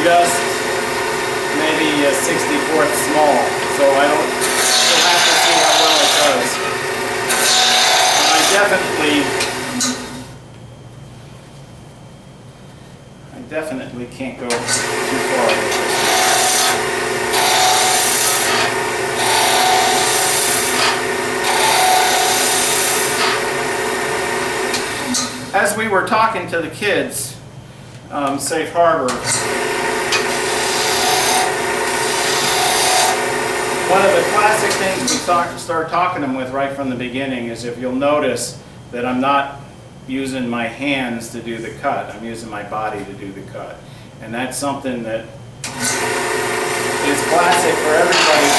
just maybe a 64th small, so we'll have to see how well it does. I definitely can't go too far with this. As we were talking to the kids, Safe Harbor, one of the classic things we start talking to them with right from the beginning is, if you'll notice that I'm not using my hands to do the cut, I'm using my body to do the cut. And that's something that is classic for everybody.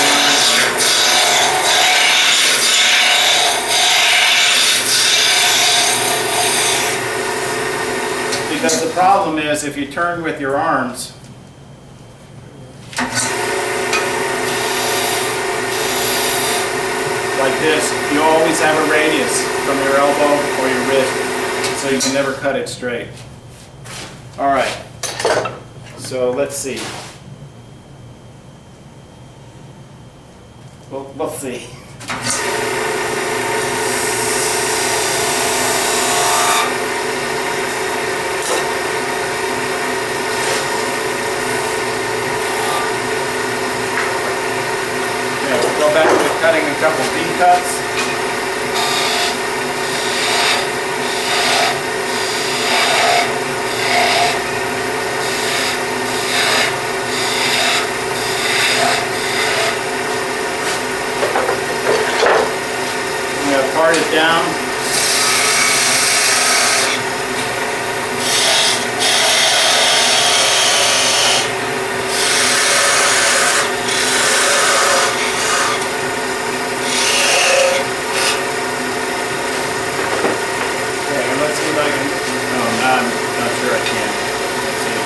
Because the problem is, if you turn with your arms, like this, you always have a radius from your elbow or your wrist, so you can never cut it straight. All right, so let's see. We'll see. Go back to cutting a couple V-cuts. I'm going to part it down. I'm not sure I can. Let's see.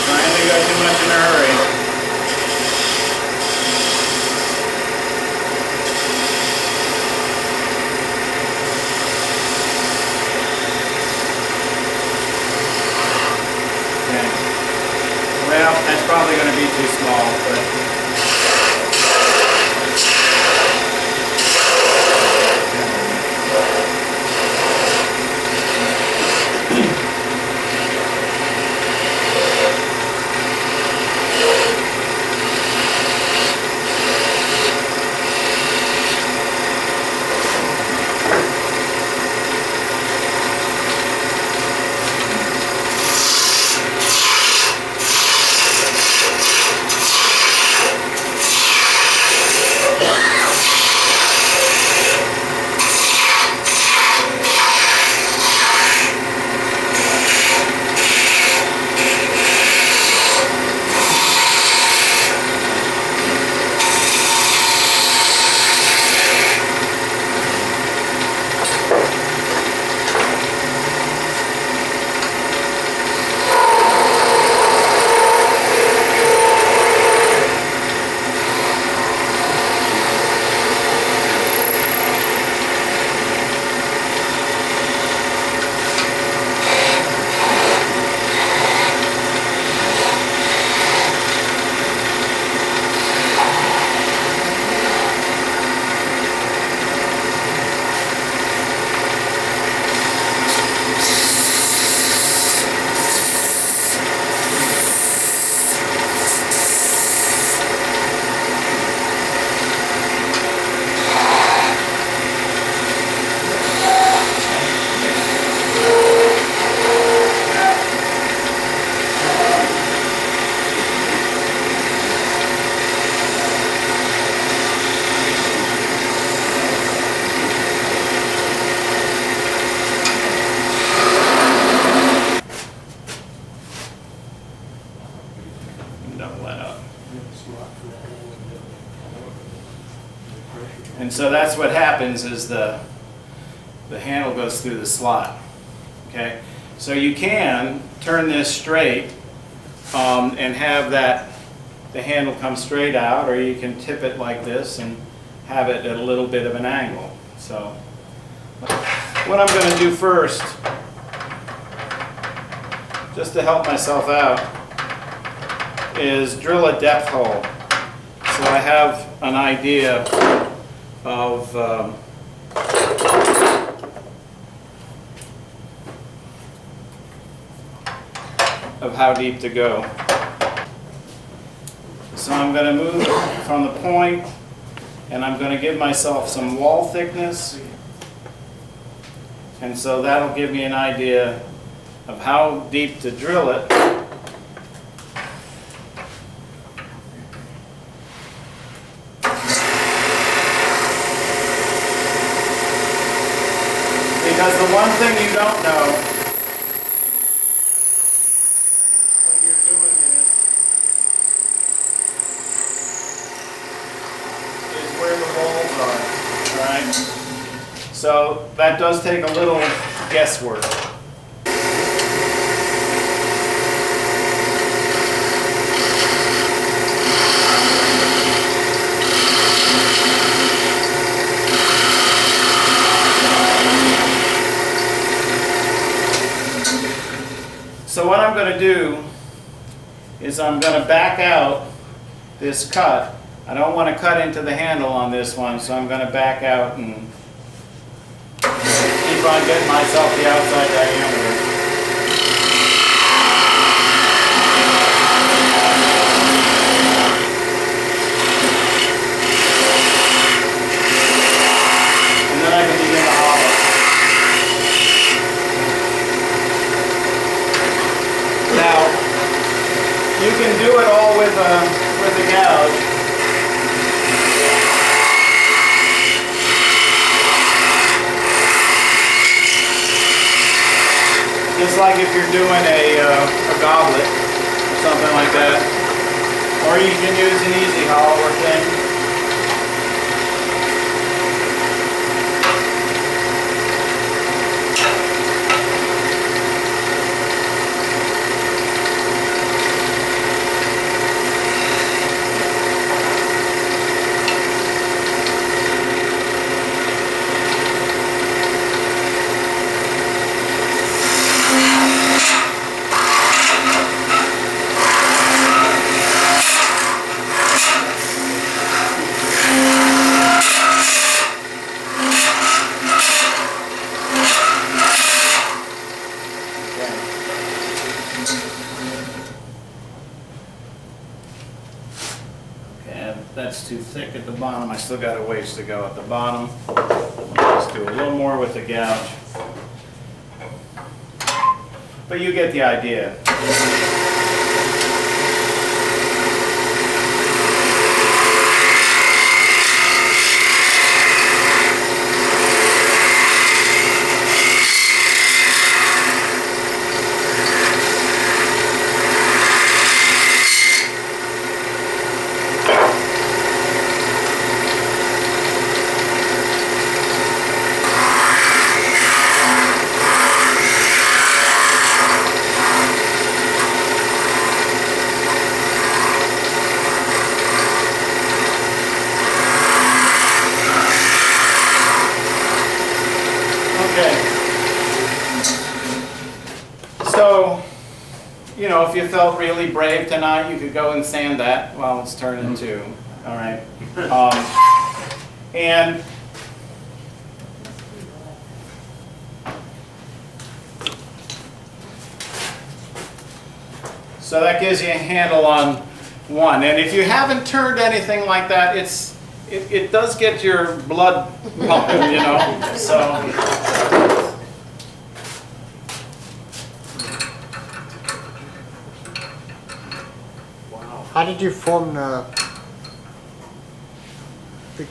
Finally got too much in a hurry. Okay. Well, that's probably going to be too small, but so that's what happens is the handle goes through the slot. Okay, so you can turn this straight and have the handle come straight out, or you can tip it like this and have it at a little bit of an angle. So what I'm going to do first, just to help myself out, is drill a depth hole. So I have an idea of how deep to go. So I'm going to move from the point, and I'm going to give myself some wall thickness, and so that'll give me an idea of how deep to drill it. Because the one thing you don't know when you're doing this is where the rolls are, right? So that does take a little guesswork. So what I'm going to do is I'm going to back out this cut. I don't want to cut into the handle on this one, so I'm going to back out and keep on getting myself the outside diameter. And then I can begin to hollow. Now, you can do it all with a gouge. Just like if you're doing a goblet or something like that. Or you can use an easy hollower thing. That's too thick at the bottom. I still got a ways to go at the bottom. Let's do a little more with the gouge. But you get the idea. So, you know, if you felt really brave tonight, you could go and sand that while it's turning too. All right. And so that gives you a handle on one. And if you haven't turned anything like that, it does get your blood pumping, you know. So. How did you form the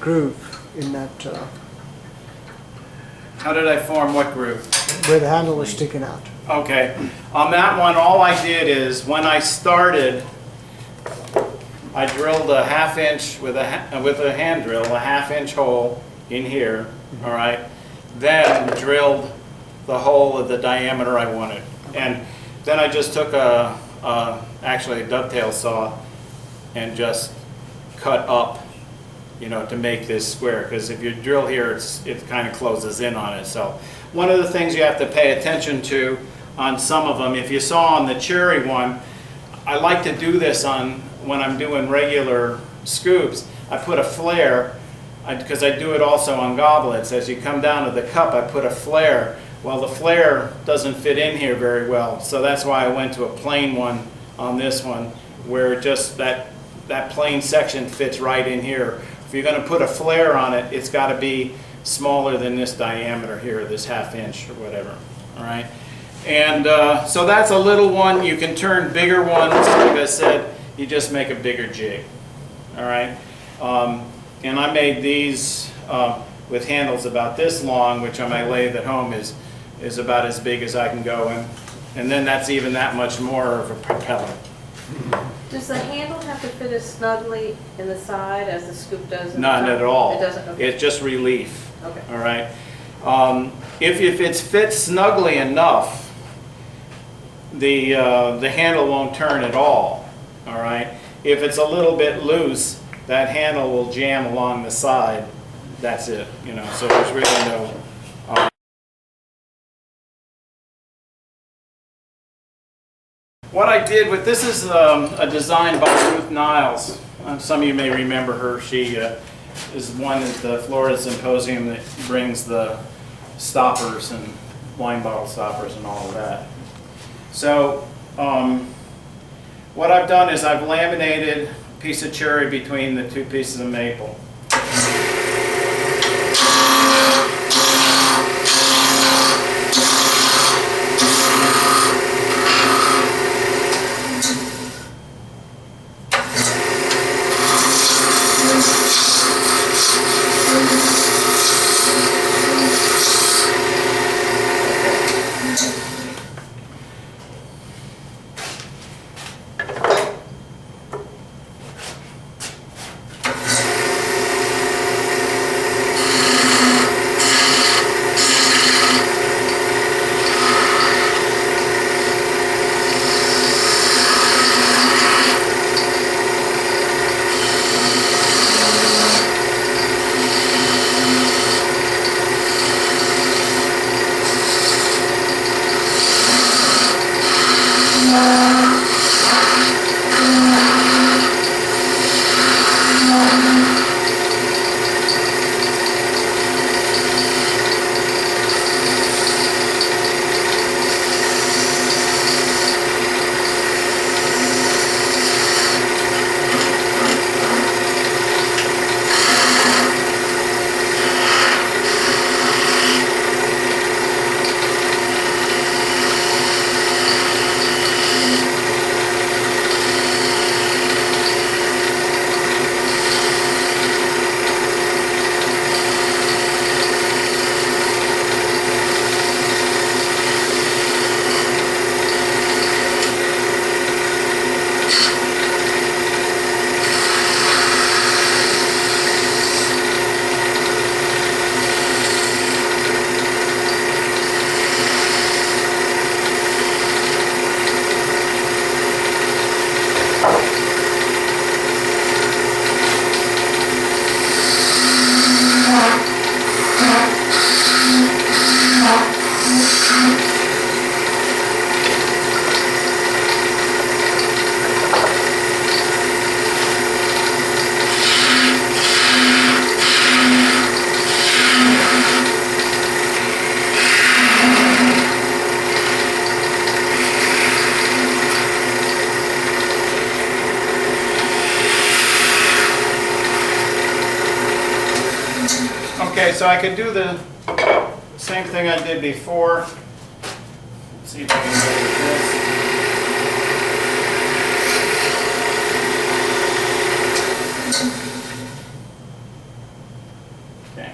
groove in that? How did I form what groove? Where the handle was sticking out. Okay. On that one, all I did is when I started, I drilled a 1/2 inch with a hand drill, a 1/2 inch hole in here, all right, then drilled the hole of the diameter I wanted. And then I just took actually a dovetail saw and just cut up, you know, to make this square, because if you drill here, it kind of closes in on itself. One of the things you have to pay attention to on some of them, if you saw on the cherry one, I like to do this on when I'm doing regular scoops. I put a flare, because I do it also on goblets. As you come down to the cup, I put a flare. Well, the flare doesn't fit in here very well, so that's why I went to a plain one on this one, where just that plain section fits right in here. If you're going to put a flare on it, it's got to be smaller than this diameter here, this 1/2 inch or whatever. All right, and so that's a little one. You can turn bigger ones. Like I said, you just make a bigger jig. All right, and I made these with handles about this long, which on my lathe at home is about as big as I can go, and then that's even that much more of a propeller. Does the handle have to fit as snugly in the side as the scoop does in the Not top? at all. It doesn't? Okay. It's just relief. Okay. All right. If it's fit snugly enough, the handle won't turn at all. All right. If it's a little bit loose, that handle will jam along the side. That's it. You know. So there's really no. What I did with this is a design by Ruth Niles. Some of you may remember her. She is one at the Florida Symposium that brings the stoppers and wine bottle stoppers and all of that. So what I've done is I've laminated a piece of cherry between the two pieces of maple. Okay, so I could do the same thing I did before. Let's see if I can do this. Okay.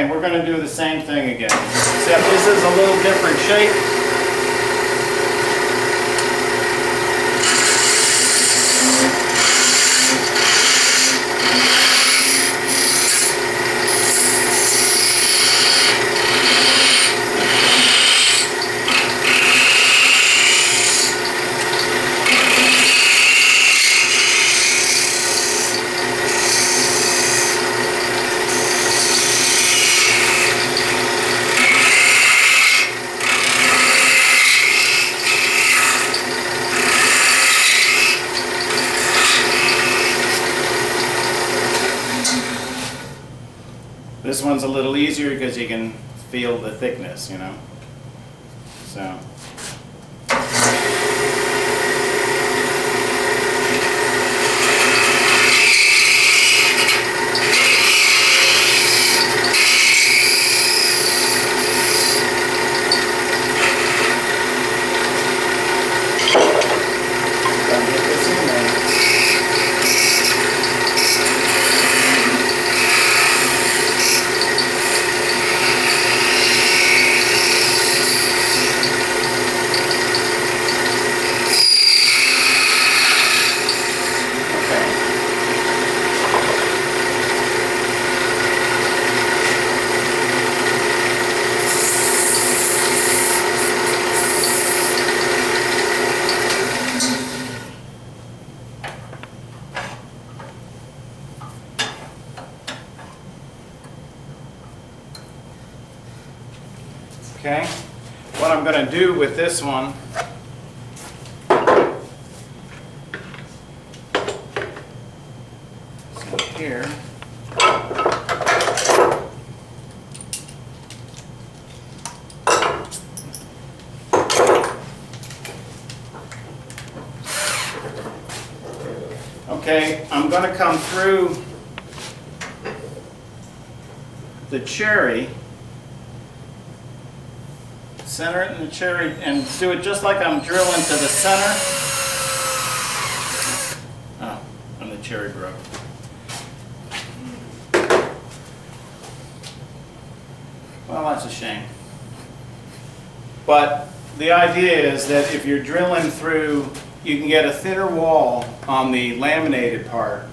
Okay, we're going to do the same thing again, except this is a little different shape. This one's a little easier because you can feel the thickness, you know. So. Gotta get this in there. Okay, what I'm going to do with this one is here. Okay, I'm going to come through the cherry, center it in the cherry, and do it just like I'm drilling to the center. Oh, and the cherry broke. Well, that's a shame. But the idea is that if you're drilling through, you can get a thinner wall on the laminated part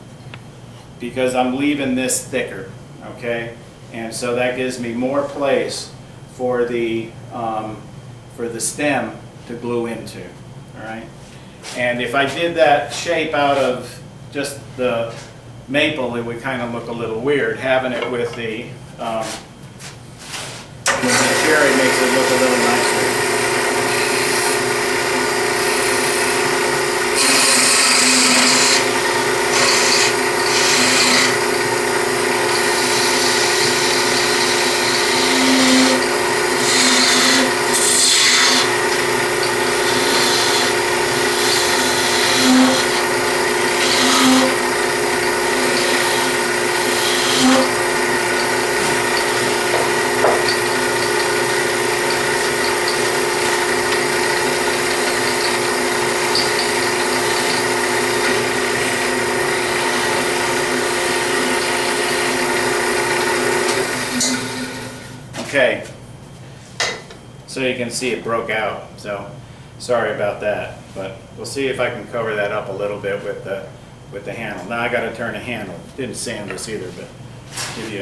because I'm leaving this thicker, okay? And so that gives me more place for the stem to glue into, all right? And if I did that shape out of just the maple, it would kind of look a little weird. Having it with the cherry makes it look a little nicer. Okay, so you can see it broke out, so sorry about that, but we'll see if I can cover that up a little bit with the handle. Now I got to turn the handle. Didn't sand this either, but give you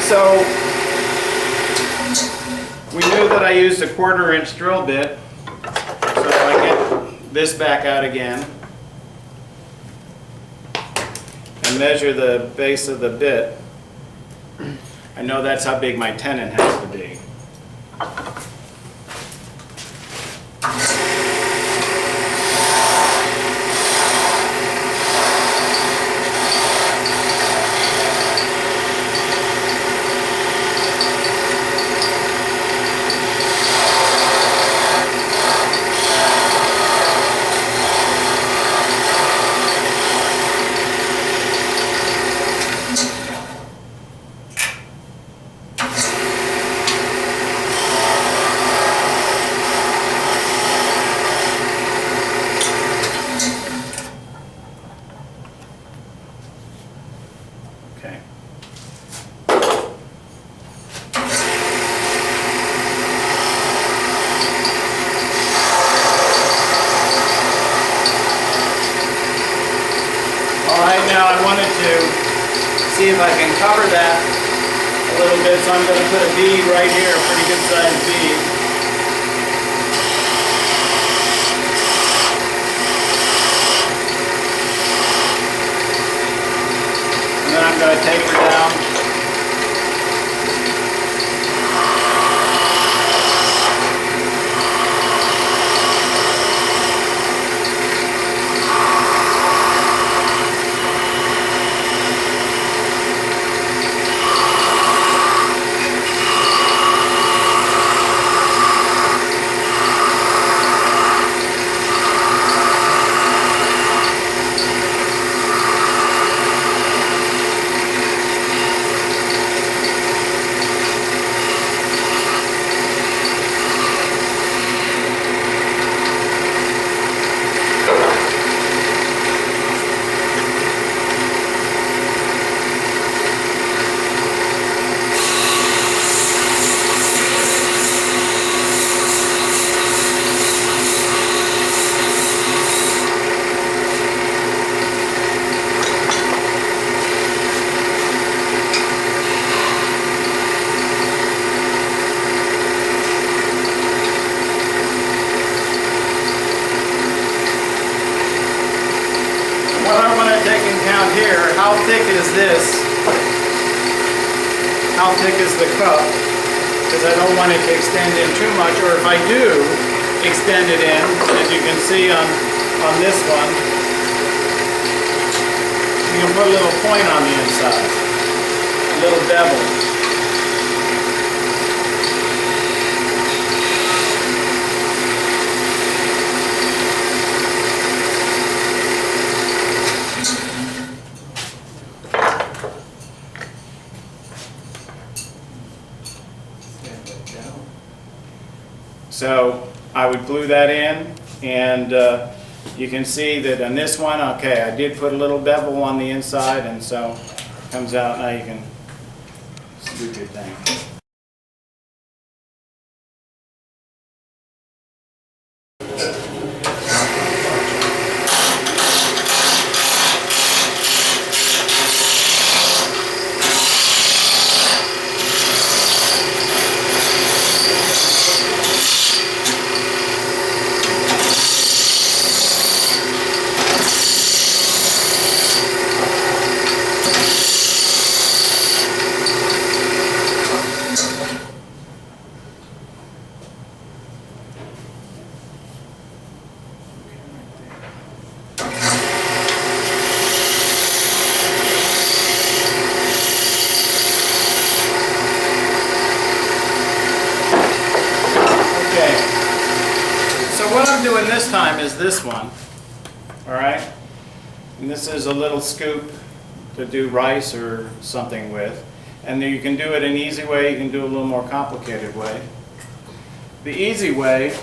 So we knew that I used a 1/4 inch drill bit, so if I get this back out again and measure the base of the bit, I know that's how big my tenon has to be. Okay. All right, now I wanted to see if I can cover that a little bit, so I'm going to put a bead right here, a pretty good sized bead. And then I'm going to taper down. What I want to take into account here, how thick is this? How thick is the cup? Because I don't want it to extend in too much, or if I do extend it in, as you can see on this one, you can put a little point on the inside, a little bevel. So I would glue that in, and you can see that on this one, okay, I did put a little bevel on the inside, and so it comes out. Now you can scoop your thing. What I'm doing this time is this one, all right? And this is a little scoop to do rice or something with. And then you can do it an easy way, you can do it a little more complicated way. The easy way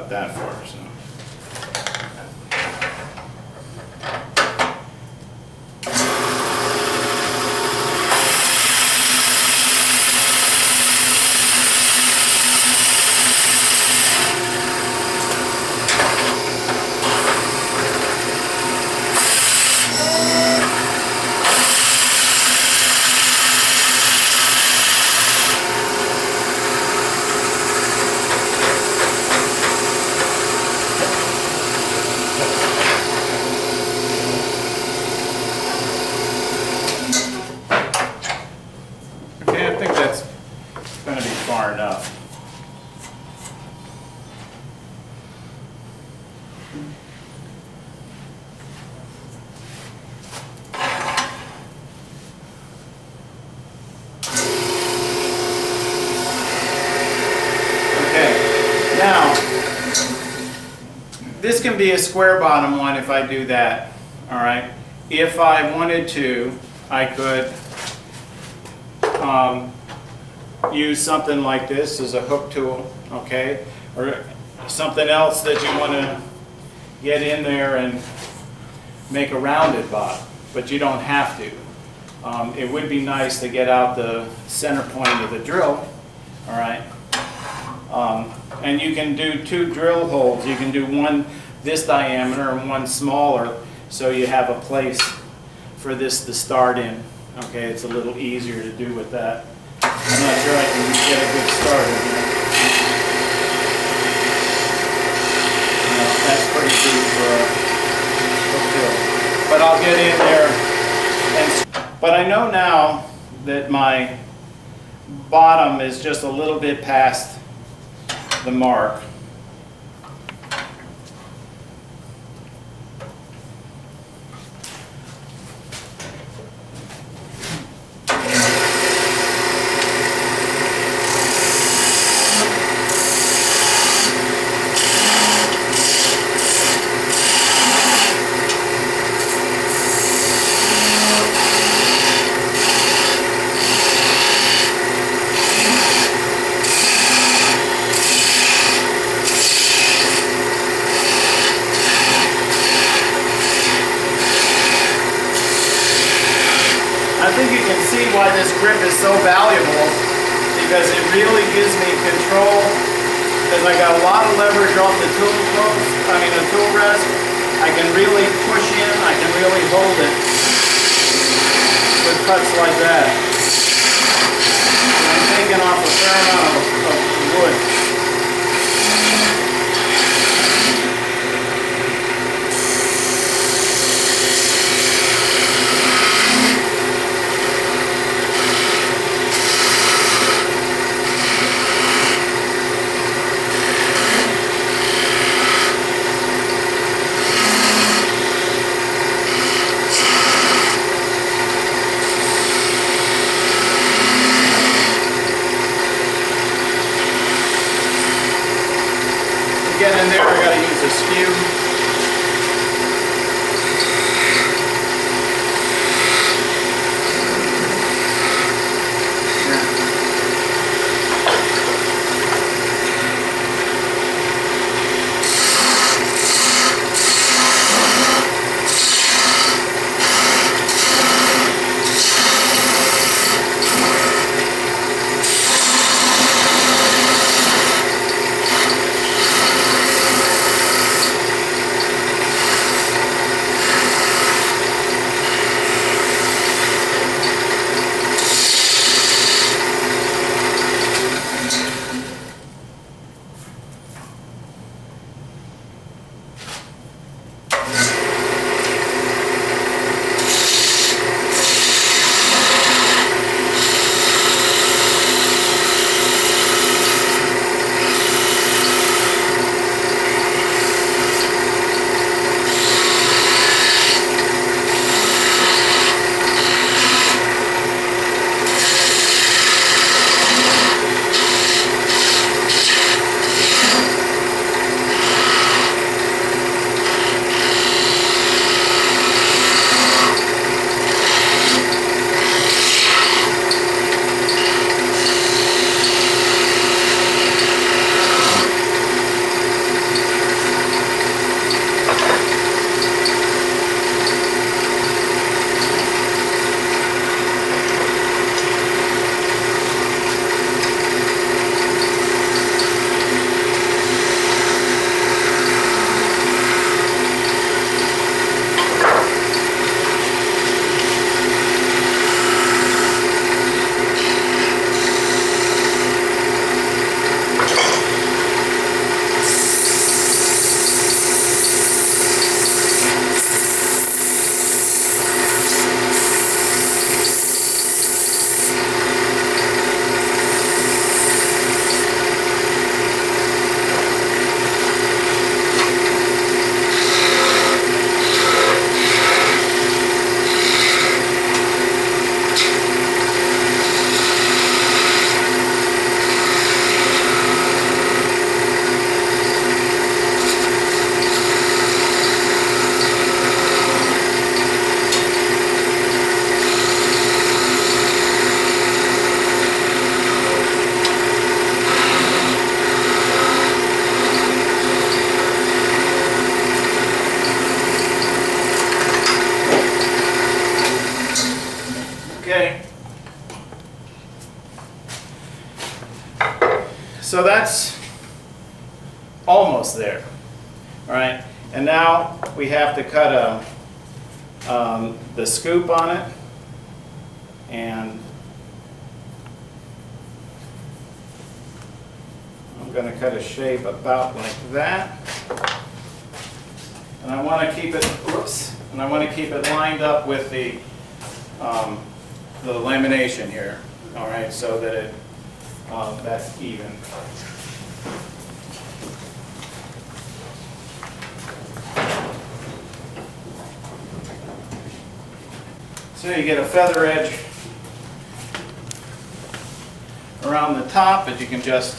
about that for, so. Okay, I think that's going to be far enough. Okay, now, this can be a square bottom one if I do that, all right? If I wanted to, I could use something like this as a hook tool, okay? Or something else that you want to get in there and make a rounded bottom, but you don't have to. It would be nice to get out the center point of the drill, all right? And you can do 2 drill holes. You can do one this diameter and one smaller, so you have a place for this to start in. Okay, it's a little easier to do with that. I'm not sure I can get a good start in here. No, that's pretty deep for a hook drill. But I'll get in there. But I know now that my bottom is just a little bit past the mark. I think you can see why this grip is so valuable, because it really gives me control, because I got a lot of leverage off the tool rest. I can really push in, I can really hold it with cuts like that. And I'm taking off a fair amount of wood. So that's almost there. All right, and now we have to cut the scoop on it, and I'm going to cut a shape about like that. And I want to keep it, whoops, and I want to keep it lined up with the lamination here. All right, so that that's even. So you get a feather edge around the top, but you can just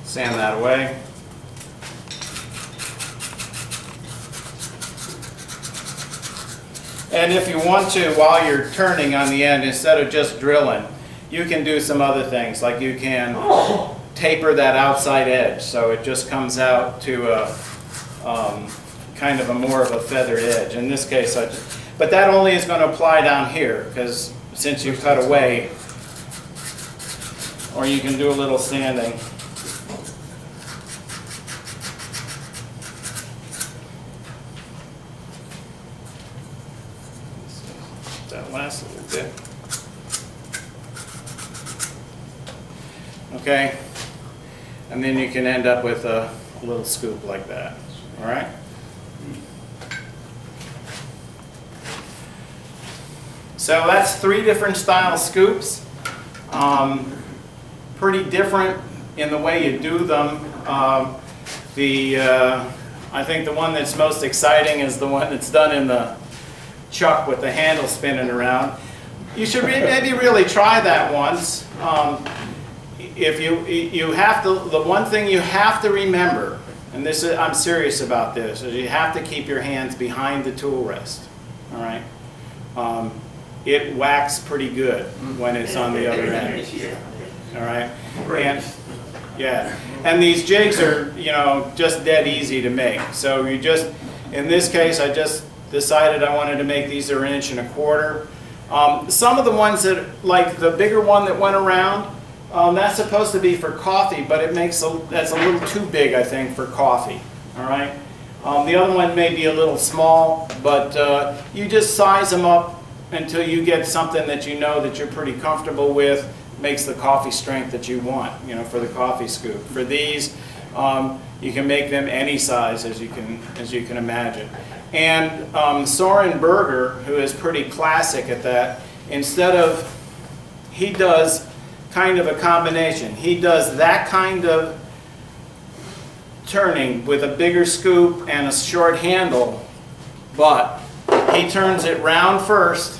sand that away. And if you want to, while you're turning on the end, instead of just drilling, you can do some other things, like you can taper that outside edge so it just comes out to a kind of a more of a feathered edge. In this case, but that only is going to apply down here, because since you cut away, or you can do a little sanding. That last little bit. Okay, and then you can end up with a little scoop like that. All right. So that's 3 different style scoops. Pretty different in the way you do them. I think the one that's most exciting is the one that's done in the chuck with the handle spinning around. You should maybe really try that once. If you have to, the one thing you have to remember, and this is, I'm serious about this, is you have to keep your hands behind the tool rest. All right. It whacks pretty good when it's on the other end. All right. And yeah, and these jigs are, you know, just dead easy to make. So you just, in this case, I just decided I wanted to make these 1 1/4 inches. Some of the ones that, like the bigger one that went around, that's supposed to be for coffee, but it makes that's a little too big, I think, for coffee. All right. The other one may be a little small, but you just size them up until you get something that you know that you're pretty comfortable with, makes the coffee strength that you want, you know, for the coffee scoop. For these, you can make them any size as you can imagine. And Soren Berger, who is pretty classic at that, instead of, he does kind of a combination. He does that kind of turning with a bigger scoop and a short handle, but he turns it round first,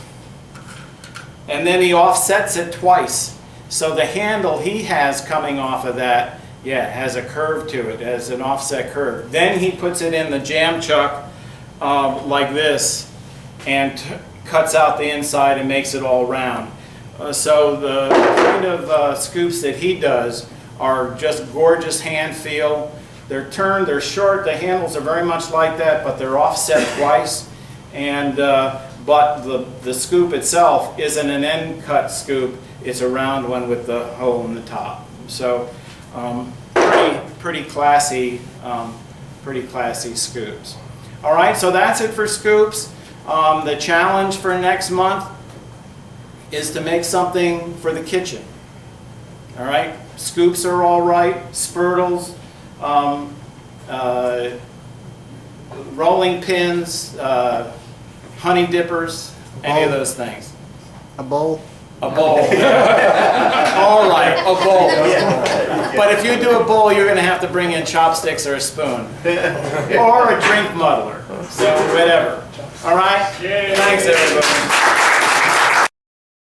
and then he offsets it twice. So the handle he has coming off of that, yeah, has a curve to it, has an offset curve. Then he puts it in the jam chuck like this, and cuts out the inside and makes it all round. So the kind of scoops that he does are just gorgeous hand feel. They're turned, they're short, the handles are very much like that, but they're offset twice. And but the scoop itself isn't an end cut scoop, it's a round one with the hole in the top. So pretty classy scoops. All right, so that's it for scoops. The challenge for next month is to make something for the kitchen. All right, scoops are all right, spurtles, rolling pins, honey dippers, any of those things. A bowl? A bowl. All right, a bowl. But if you do a bowl, you're going to have to bring in chopsticks or a spoon. Or a drink muddler. So whatever. All right? Thanks, everybody.